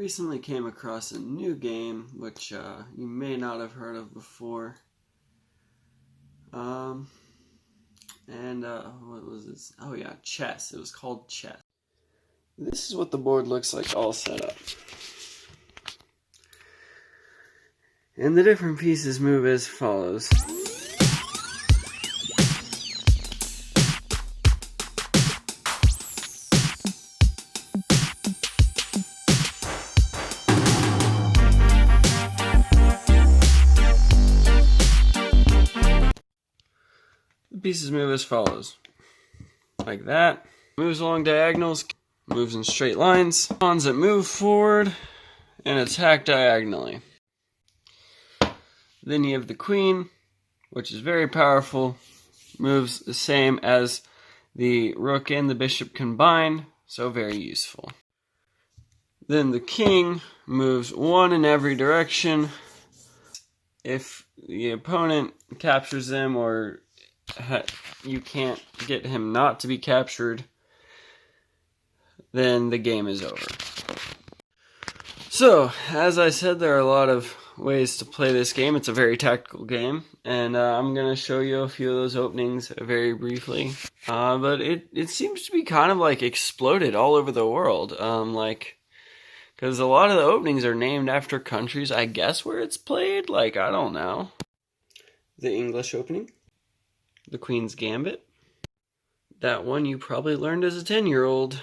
recently came across a new game which you may not have heard of before. What was this? Oh yeah, chess. It was called chess. This is what the board looks like all set up. And the different pieces move as follows. The pieces move as follows. Like that. Moves along diagonals, moves in straight lines. Pawns that move forward and attack diagonally. Then you have the queen, which is very powerful. Moves the same as the rook and the bishop combined, so very useful. Then the king moves one in every direction. If the opponent captures them or you can't get him not to be captured, then the game is over. So, as I said, there are a lot of ways to play this game. It's a very tactical game, and I'm going to show you a few of those openings very briefly. But it seems to be kind of like exploded all over the world. Because a lot of the openings are named after countries, I guess, where it's played. I don't know. The English opening. The Queen's Gambit. That one you probably learned as a 10-year-old.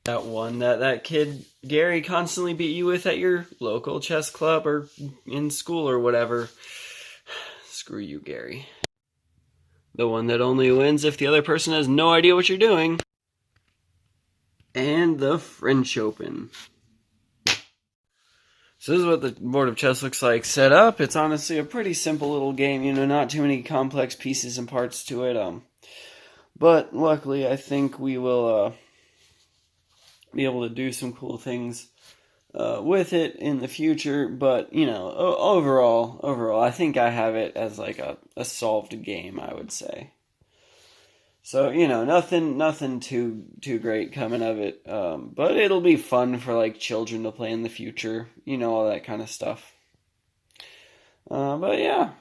That one that kid Gary constantly beat you with at your local chess club or in school or whatever. Screw you, Gary. The one that only wins if the other person has no idea what you're doing. And the French Open. So this is what the board of chess looks like set up. It's honestly a pretty simple little game, not too many complex pieces and parts to it. But luckily I think we will be able to do some cool things with it in the future. But overall, I think I have it as a solved game, I would say. So nothing too great coming of it. But it'll be fun for children to play in the future. All that kind of stuff. But yeah.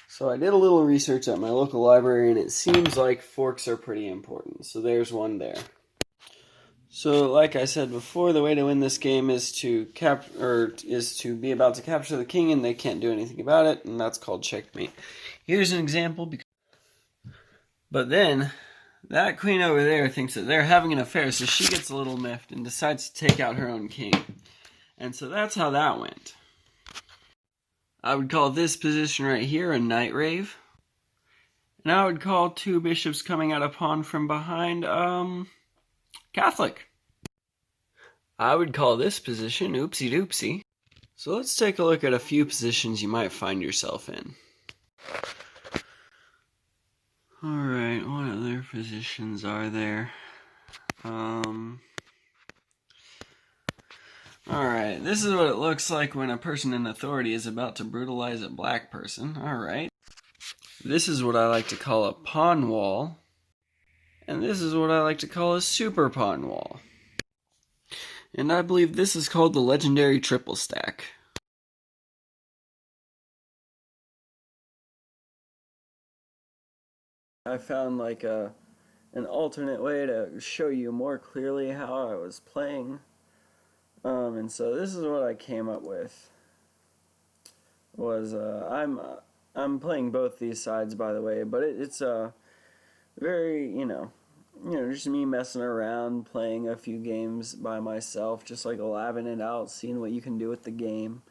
So I did a little research at my local library, and it seems like forks are pretty important. So there's one there. So, like I said before, the way to win this game is to be about to capture the king, and they can't do anything about it, and that's called checkmate. Here's an example. But then, that queen over there thinks that they're having an affair, so she gets a little miffed and decides to take out her own king. And so that's how that went. I would call this position right here a knight rave. And I would call two bishops coming out a pawn from behind, Catholic. I would call this position oopsie doopsie. So let's take a look at a few positions you might find yourself in. Alright, what other positions are there? Alright, this is what it looks like when a person in authority is about to brutalize a black person. Alright. This is what I like to call a pawn wall. And this is what I like to call a super pawn wall. And I believe this is called the legendary triple stack. I found an alternate way to show you more clearly how I was playing. And so this is what I came up with. I'm playing both these sides, by the way, but it's very, just me messing around, playing a few games by myself, just labbing it out, seeing what you can do with the game.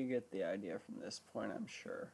You get the idea from this point, I'm sure.